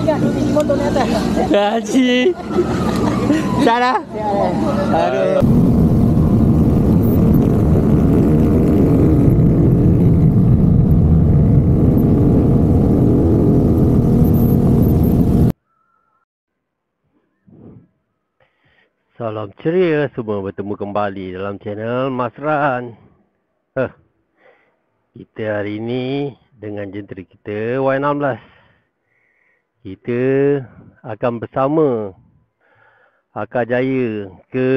ingat di motor ni atas. Haji. Sana. Aduh. Salam ceria semua, bertemu kembali dalam channel Mas Ran. Kita hari ini dengan jentera kita Y16. Kita akan bersama Akar Jaya ke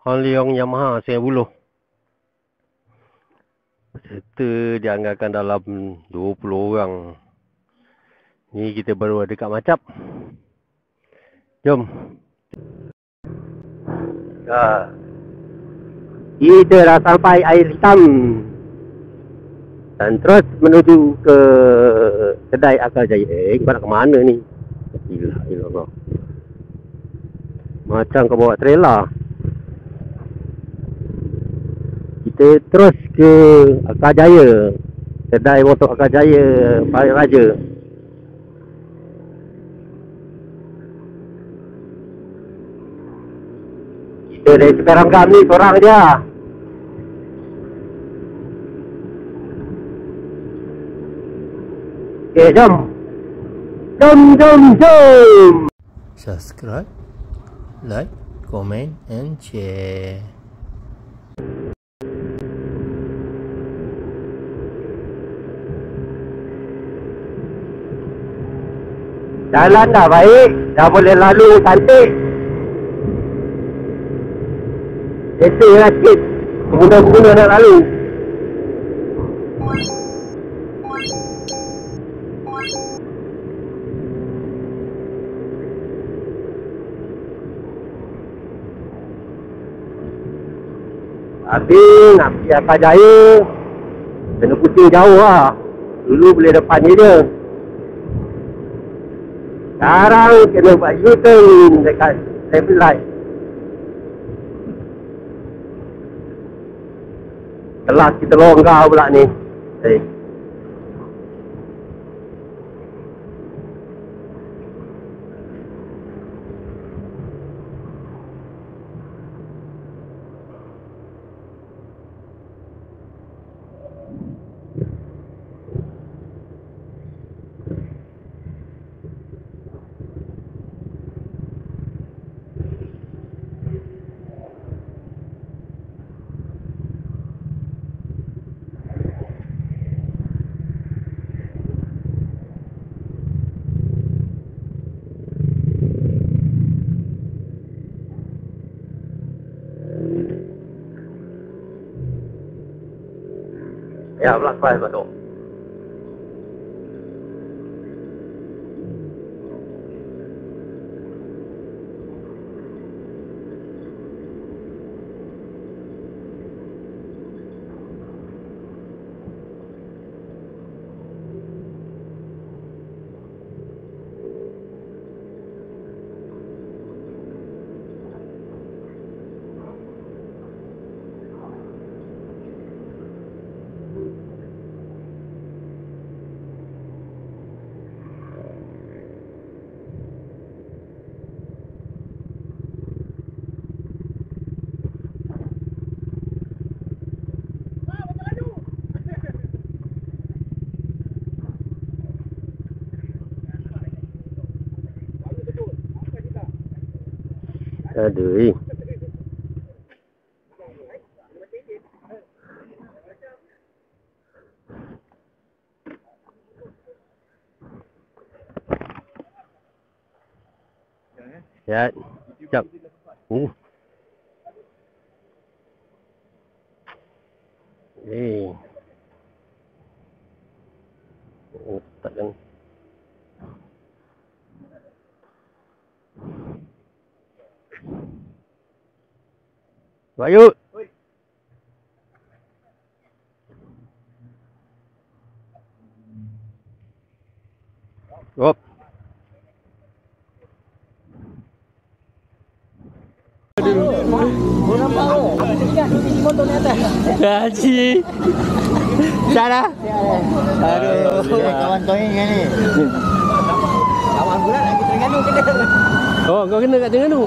Hon Leong Yamaha Sungai Buloh. Peserta dianggarkan dalam 20 orang. Ni kita baru ada kat Macap. Jom. Kita dah sampai Air Hitam dan terus menuju ke kedai Akar Jaya. Kau nak ke mana ni? Ilah. Macam kau bawa trailer. Kita terus ke Akar Jaya, kedai motor Akar Jaya Parit Raja. Kita dari sekarang kami seorang je. Okay, jom. Jom. Subscribe, like, comment and share. Jalan dah baik, dah boleh lalu cantik. Letih lah sikit, pengguna-pengguna nak lalu. Habis nak pergi Akar Jaya, kena pusing jauh lah. Dulu boleh depan je. Sekarang kena buat U-turn dekat traffic light. Kelas kita longgar pula ni. Ya, belas pas masuk. Aduh. Ya, jap. Takkan. Bayu. Op. Ingat di motor ni atas. Haji. Sana. Aduh. Kawan kau ni. kau kena kat tengah tu.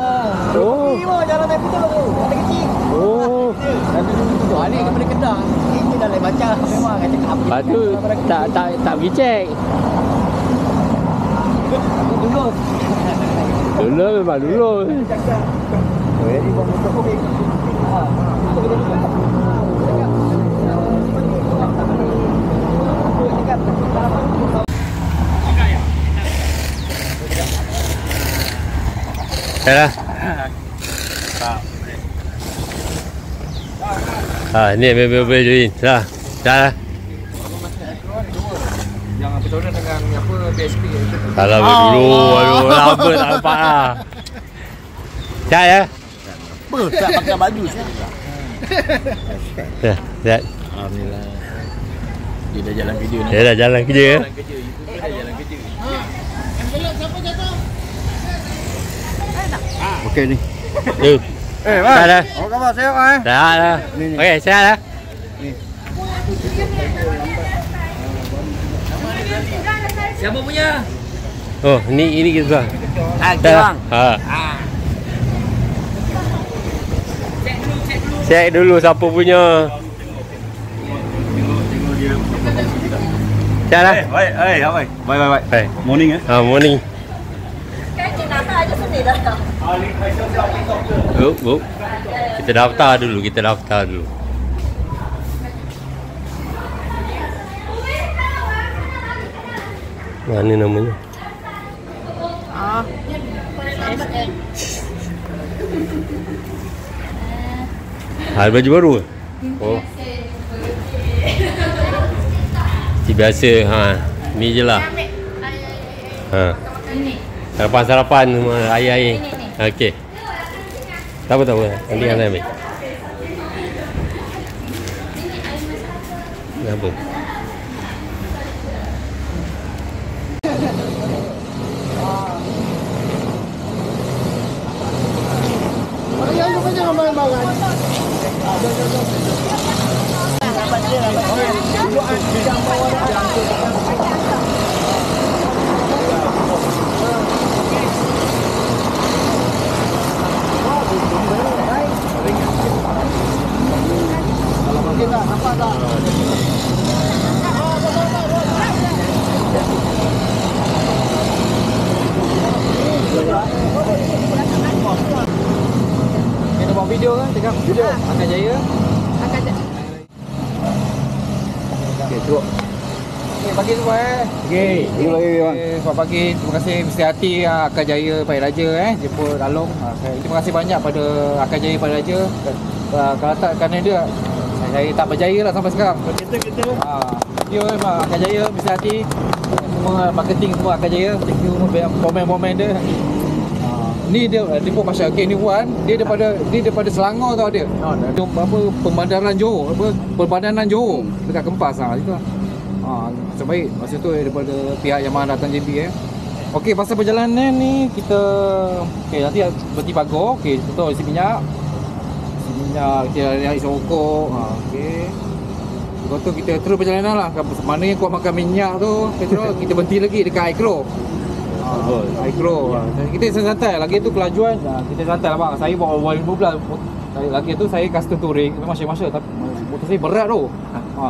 Oh. Jalan naik betul tu. Ada kecil. Oh. Dan dulu tu hari kepada Kedah. Ini dah lain baca memang kata apa. Lepas tu tak pergi cek. Dulu. Dulu memang dulu. Jadi buat motor kopi. Dah. Ni mobil join. Dah. Yang bertolak dengan apa PSP itu. Kalau dulu, aduh, lama tak nampak lah. Sihat ya? Apa? Tak pakai baju sekarang. Sihat. Alhamdulillah. Dia dah jalan kerja ni. Dia dah jalan kerja ya? Jalan kerja, YouTube dah jalan kerja. Okey ni. Tu. Sihat dah? Apa khabar? Sihat ah? Sihat dah. Okey, sihat dah? Siapa punya? Oh, ini kita. Kita bang. Check dulu siapa punya. Sihat dah? Baik, baik. Baik. Morning eh. Morning. Bu. Kita daftar dulu. Mana namanya? Ada baju baru ke? Oh. Seperti biasa. Ni je lah. Sarapan semua air. Okey. Tak apa. Nanti kan ambil. Apa? Kita buat video kan? Tengok video. Akan Jaya. Okey, teruk. Okey, pagi semua Okey, bagi bang. Selamat pagi. Terima kasih mesti hati Akan Jaya Pahit Raja jemput Along. Terima kasih banyak pada Akan Jaya Pahit Raja. Kalau tak kerana dia saya tak berjaya lah sampai sekarang. Kita. Dia memang Akan Jaya mesti hati. Semua marketing semua Akan Jaya. Thank you komen-komen dia. Ni dia pun pasal ni Wan, dia daripada Selangor tau dia. Dia apa pemandangan Johor, perbadanan Johor dekat Kempas gitu. Sebaik masa tu daripada pihak yang mana datang JB Okey, pasal perjalanan ni kita nanti berhenti pagar. Okey, betul isi minyak. Kita isi rokok. Okey. Lepas tu kita terus perjalanan lah. Mana yang kuat makan minyak tu, kita berhenti lagi dekat Aikro. Aikro. Kita santai. Lagi tu kelajuan kita santai lah bang. Saya bawa 15. Lagi tu saya custom touring. Memang Marshall tapi motor saya berat tu.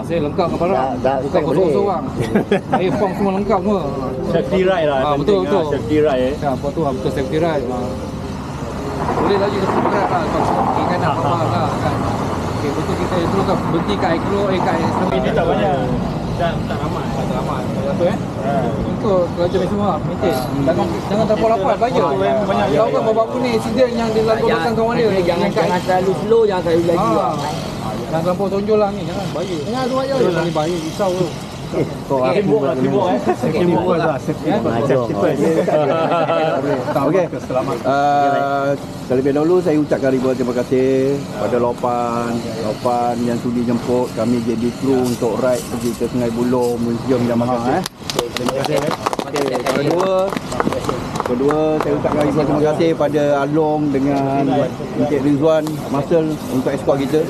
Saya lengkap dengan barang. Bukan kosong-kosong. Saya form semua lengkap semua. Safety ride lah. Betul. Safety ride Betul safety ride. Boleh laju tapi berat lah. Kaki kanan apa lah kan. Okey, betul kita terus berhenti kat Aikro kat Ini tak banyak. Tak ramai. Betul Untuk pelajar semua maintain. Jangan terlalu lapar baju. Tahu kan bapak ni insiden yang dilakukan kawan dia. Jangan terlalu slow, jangan terlalu laju lah. Jangan terlampau tonjol lah ni, jangan bahaya. Jangan tu aja. Ni bahaya risau tu. Sibuk lah. Okey. Selamat. Terlebih dahulu saya ucapkan ribuan terima kasih pada Lopan yang sudi jemput kami jadi kru untuk ride pergi ke Sungai Buloh Museum yang mahal Terima kasih. Kedua saya ucapkan ribuan terima kasih pada Along dengan Encik Rizwan Marshall untuk escort kita.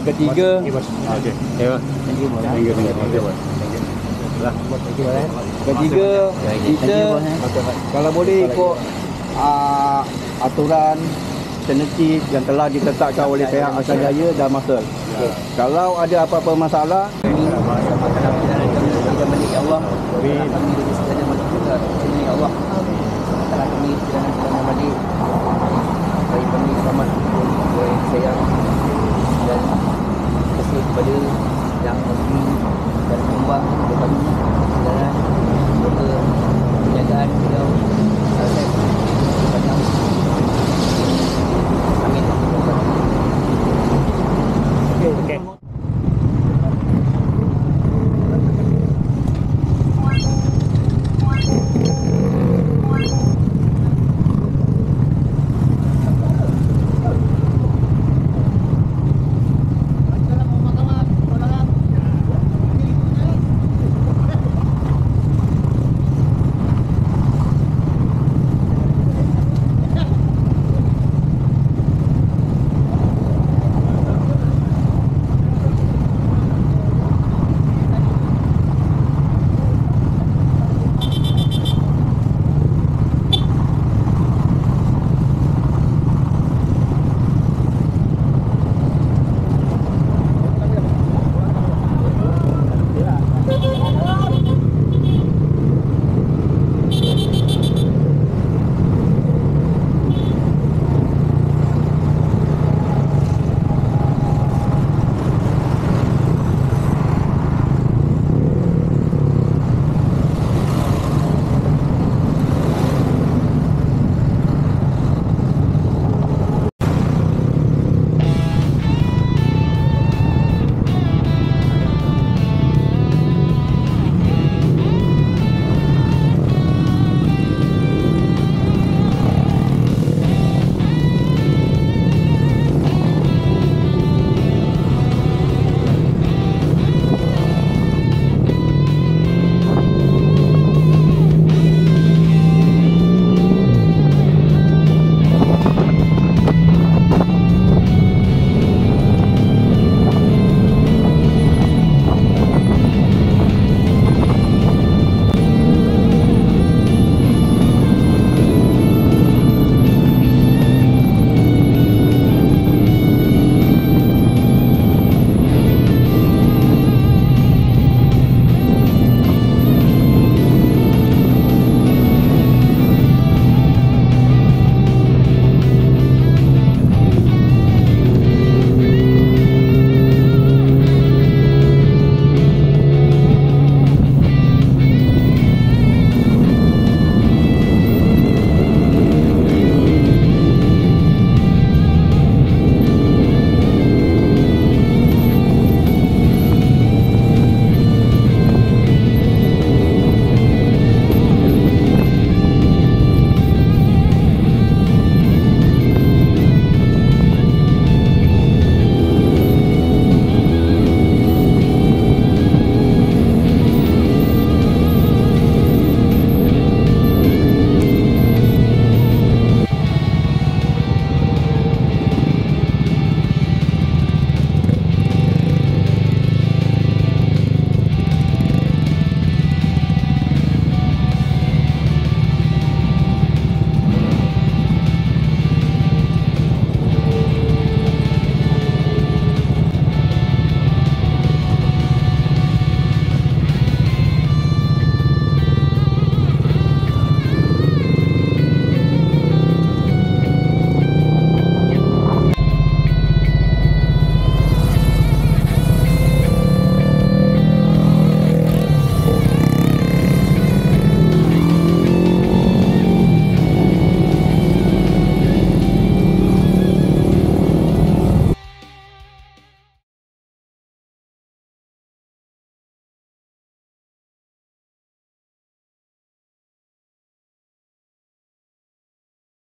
Ketiga, Ketiga, kita kalau boleh ikut aturan alternatif yang telah ditetapkan oleh pihak Asal Jaya dan Masal. Kalau ada apa-apa masalah, Kita balik Allah.